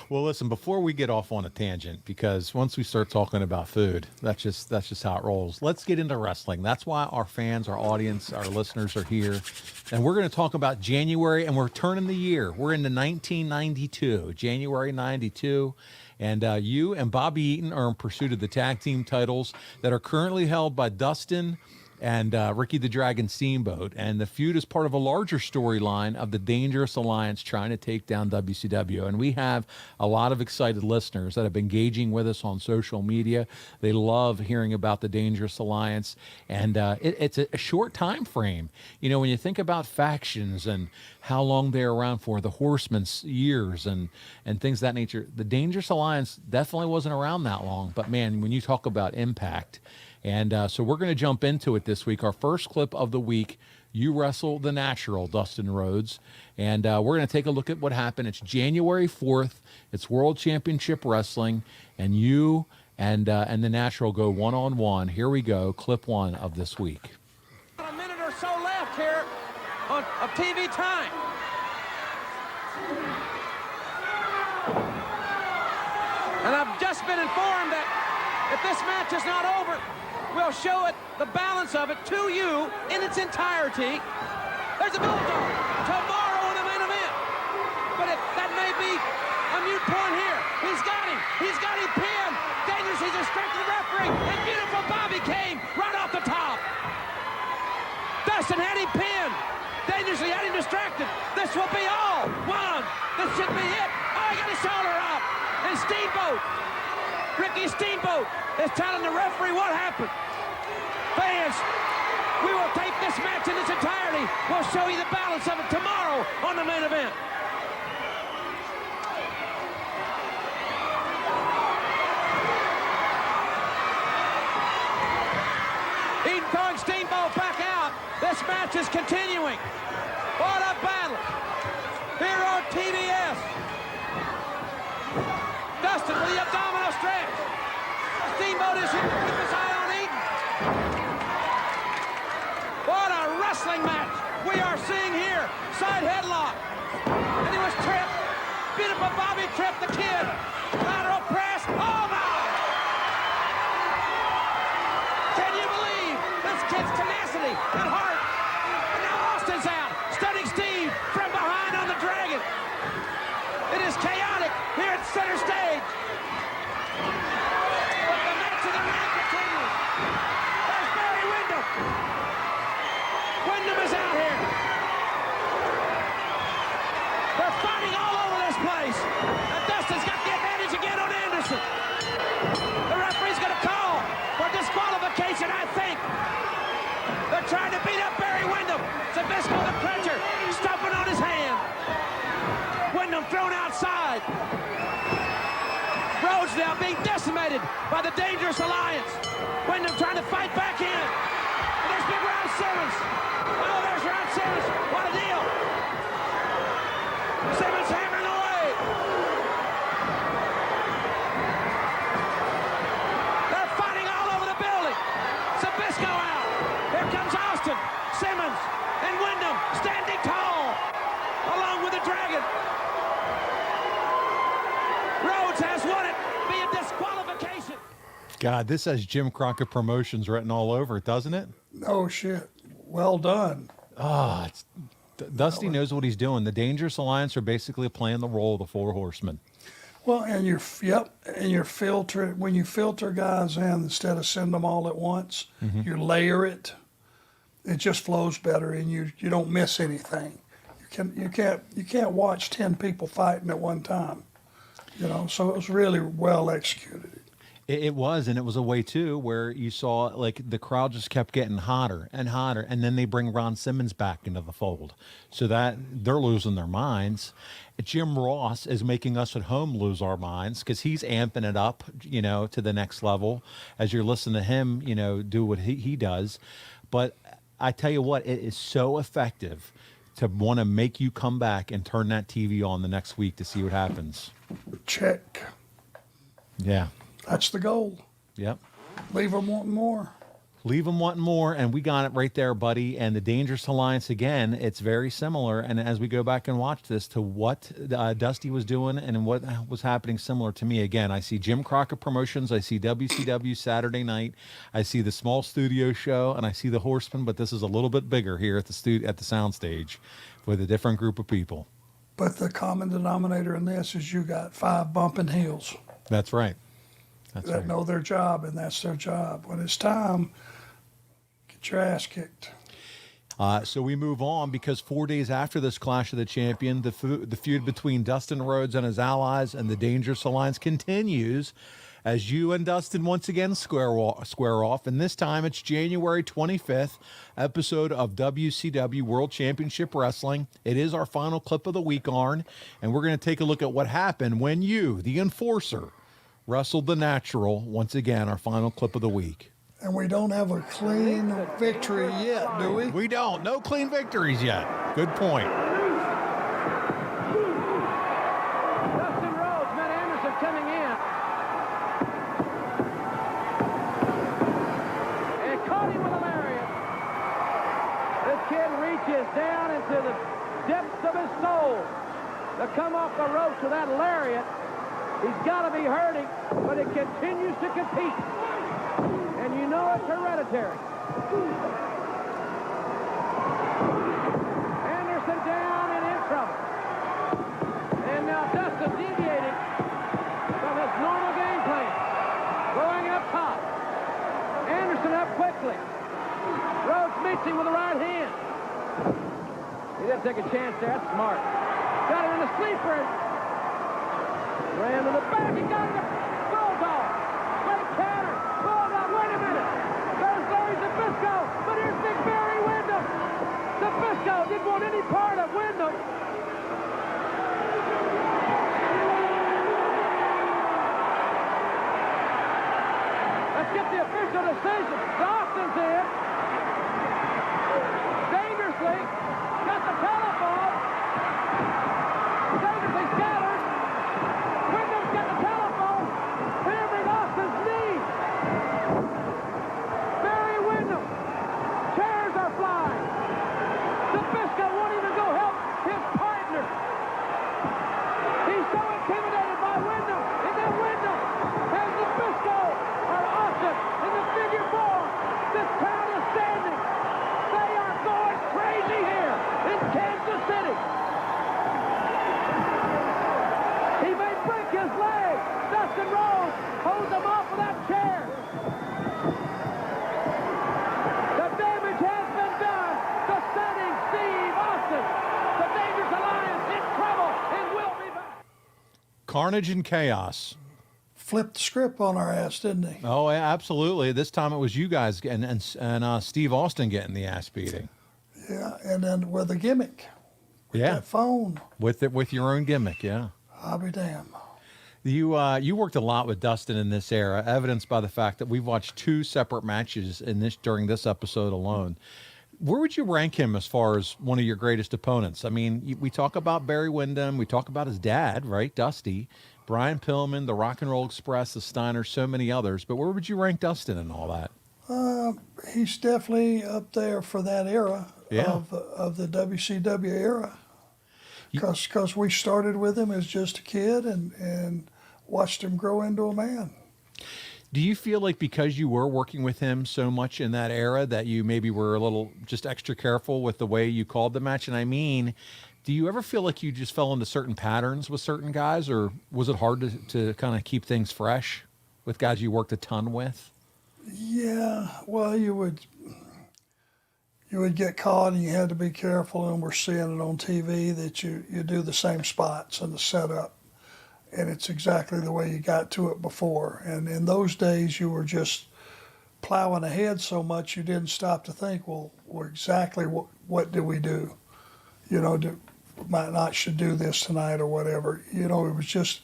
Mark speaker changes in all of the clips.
Speaker 1: Well, listen, before we get off on a tangent, because once we start talking about food, that's just how it rolls. Let's get into wrestling. That's why our fans, our audience, our listeners are here. And we're going to talk about January, and we're turning the year. We're into 1992, January 92. And you and Bobby Eaton are in pursuit of the tag team titles that are currently held by Dustin and Ricky the Dragon Steamboat. And the feud is part of a larger storyline of the Dangerous Alliance trying to take down WCW. And we have a lot of excited listeners that have been engaging with us on social media. They love hearing about the Dangerous Alliance. And it's a short time frame. You know, when you think about factions and how long they're around for, the Horsemen's years and things of that nature, the Dangerous Alliance definitely wasn't around that long. But, man, when you talk about impact, and so we're going to jump into it this week. Our first clip of the week, you wrestle the Natural, Dustin Rhodes. And we're going to take a look at what happened. It's January 4th. It's World Championship Wrestling. And you and the Natural go one-on-one. Here we go, clip one of this week.
Speaker 2: A minute or so left here of TV time. And I've just been informed that if this match is not over, we'll show it, the balance of it, to you in its entirety. There's a bulldog tomorrow in the main event. But that may be a mute point here. He's got him. He's got him pinned. Dangerous. He's distracted the referee. And beautiful Bobby came right off the top. Dustin had him pinned. Dangerously had him distracted. This will be all. One. This should be it. Oh, he got his shoulder up. And Steamboat. Ricky Steamboat is telling the referee what happened. Fans, we will tape this match in its entirety. We'll show you the balance of it tomorrow on the main event. Eaton throwing Steamboat back out. This match is continuing. What a battle. Here on TBS. Dustin with the abdominal stretch. Steamboat is here to keep his eye on Eaton. What a wrestling match we are seeing here. Side headlock. And he was tripped. Beautiful Bobby tripped the kid. Lateral press. Oh my! Can you believe this kid's tenacity and heart? And now Austin's out. Stunning Steve from behind on the Dragon. It is chaotic here at center stage. But the match of the round continues. There's Barry Windham. Windham is out here. They're fighting all over this place. And Dustin's got the advantage again on Anderson. The referee's going to call for disqualification, I think. They're trying to beat up Barry Windham. Zabisco the Cruncher stomping on his hand. Windham thrown outside. Rhodes now being decimated by the Dangerous Alliance. Windham trying to fight back in. And there's big Ron Simmons. Oh, there's Ron Simmons. What a deal. Simmons hammering away. They're fighting all over the building. Zabisco out. Here comes Austin, Simmons, and Windham standing tall along with the Dragon. Rhodes has won it via disqualification.
Speaker 1: God, this has Jim Crockett Promotions written all over it, doesn't it?
Speaker 3: Oh, shit. Well done.
Speaker 1: Dusty knows what he's doing. The Dangerous Alliance are basically playing the role of the Four Horsemen.
Speaker 3: Well, and you're filter, when you filter guys in instead of send them all at once, you layer it. It just flows better, and you don't miss anything. You can't watch 10 people fighting at one time. You know, so it was really well executed.
Speaker 1: It was, and it was a way, too, where you saw, like, the crowd just kept getting hotter and hotter, and then they bring Ron Simmons back into the fold. So that they're losing their minds. Jim Ross is making us at home lose our minds because he's amping it up, you know, to the next level as you're listening to him, you know, do what he does. But I tell you what, it is so effective to want to make you come back and turn that TV on the next week to see what happens.
Speaker 3: Check.
Speaker 1: Yeah.
Speaker 3: That's the goal.
Speaker 1: Yep.
Speaker 3: Leave them wanting more.
Speaker 1: Leave them wanting more, and we got it right there, buddy. And the Dangerous Alliance, again, it's very similar. And as we go back and watch this to what Dusty was doing and what was happening similar to me, again, I see Jim Crockett Promotions, I see WCW Saturday Night, I see the small studio show, and I see the Horsemen, but this is a little bit bigger here at the soundstage with a different group of people.
Speaker 3: But the common denominator in this is you got 5 bumping heels.
Speaker 1: That's right.
Speaker 3: That know their job, and that's their job. When it's time, get your ass kicked.
Speaker 1: So we move on because 4 days after this Clash of the Champion, the feud between Dustin Rhodes and his allies and the Dangerous Alliance continues as you and Dustin once again square off. And this time it's January 25th episode of WCW World Championship Wrestling. It is our final clip of the week, Arn, and we're going to take a look at what happened when you, the Enforcer, wrestled the Natural. Once again, our final clip of the week.
Speaker 3: And we don't have a clean victory yet, do we?
Speaker 1: We don't. No clean victories yet. Good point.
Speaker 2: Dustin Rhodes met Anderson coming in. And caught him with a lariat. This kid reaches down into the depths of his soul to come off the ropes with that lariat. He's got to be hurting, but it continues to compete. And you know it's hereditary. Anderson down and in trouble. And now Dustin deviating from his normal game plan. Going up top. Anderson up quickly. Rhodes meets him with the right hand. He didn't take a chance there. That's smart. Got him in the sleeper. Ran to the back. He got him. Bulldog. Great counter. Bulldog. Wait a minute. There's Larry Zbyszko. But here's Big Barry Windham. Zbyszko didn't want any part of Windham. Let's get the official decision. Dawson's in. Dangerously. Got the telephone. Dangerously scattered. Wyndham's got the telephone. Hammering Austin's knee. Barry Windham. Chairs are flying. Zbyszko won't even go help his partner. He's so intimidated by Windham. And then Windham has Zbyszko or Austin in the figure 4. This crowd is standing. They are going crazy here in Kansas City. He may break his leg. Dustin Rhodes holds him off with that chair. The damage has been done to Stunning Steve Austin. The Dangerous Alliance in trouble and will be back.
Speaker 1: Carnage and chaos.
Speaker 3: Flipped the script on our ass, didn't he?
Speaker 1: Oh, yeah, absolutely. This time it was you guys and Steve Austin getting the ass beating.
Speaker 3: Yeah, and then with a gimmick.
Speaker 1: Yeah,
Speaker 3: That phone.
Speaker 1: with your own gimmick. Yeah.
Speaker 3: I'll be damned.
Speaker 1: You worked a lot with Dustin in this era, evidenced by the fact that we've watched 2 separate matches during this episode alone. Where would you rank him as far as one of your greatest opponents? I mean, we talk about Barry Windham, we talk about his dad, right, Dusty, Brian Pillman, the Rock and Roll Express, the Steiners, so many others. But where would you rank Dustin in all that?
Speaker 3: He's definitely up there for that era
Speaker 1: Yeah.
Speaker 3: of the WCW era. Because we started with him as just a kid and watched him grow into a man.
Speaker 1: Do you feel like because you were working with him so much in that era that you maybe were a little just extra careful with the way you called the match? And I mean, do you ever feel like you just fell into certain patterns with certain guys, or was it hard to kind of keep things fresh with guys you worked a ton with?
Speaker 3: Yeah, well, you would get caught and you had to be careful, and we're seeing it on TV that you do the same spots and the setup, and it's exactly the way you got to it before. And in those days, you were just plowing ahead so much you didn't stop to think, well exactly what do we do? You know, might not should do this tonight or whatever. You know, it was just,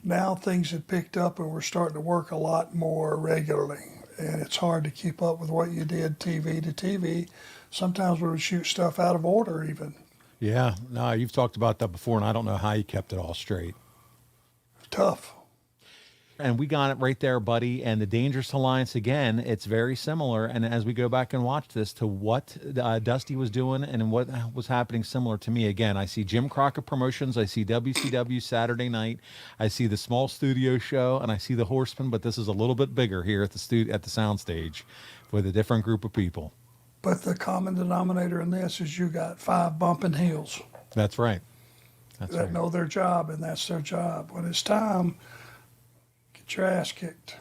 Speaker 3: now things had picked up and we're starting to work a lot more regularly. And it's hard to keep up with what you did TV to TV. Sometimes we would shoot stuff out of order even.
Speaker 1: Yeah, no, you've talked about that before, and I don't know how you kept it all straight.
Speaker 3: Tough.
Speaker 1: And we got it right there, buddy. And the Dangerous Alliance, again, it's very similar. And as we go back and watch this to what Dusty was doing and what was happening similar to me, again, I see Jim Crockett Promotions. I see WCW Saturday Night. I see the small studio show, and I see the Horsemen. But this is a little bit bigger here at the soundstage with a different group of people.
Speaker 3: But the common denominator in this is you got 5 bumping heels
Speaker 1: That's right.
Speaker 3: that know their job, and that's their job. When it's time, get your ass kicked.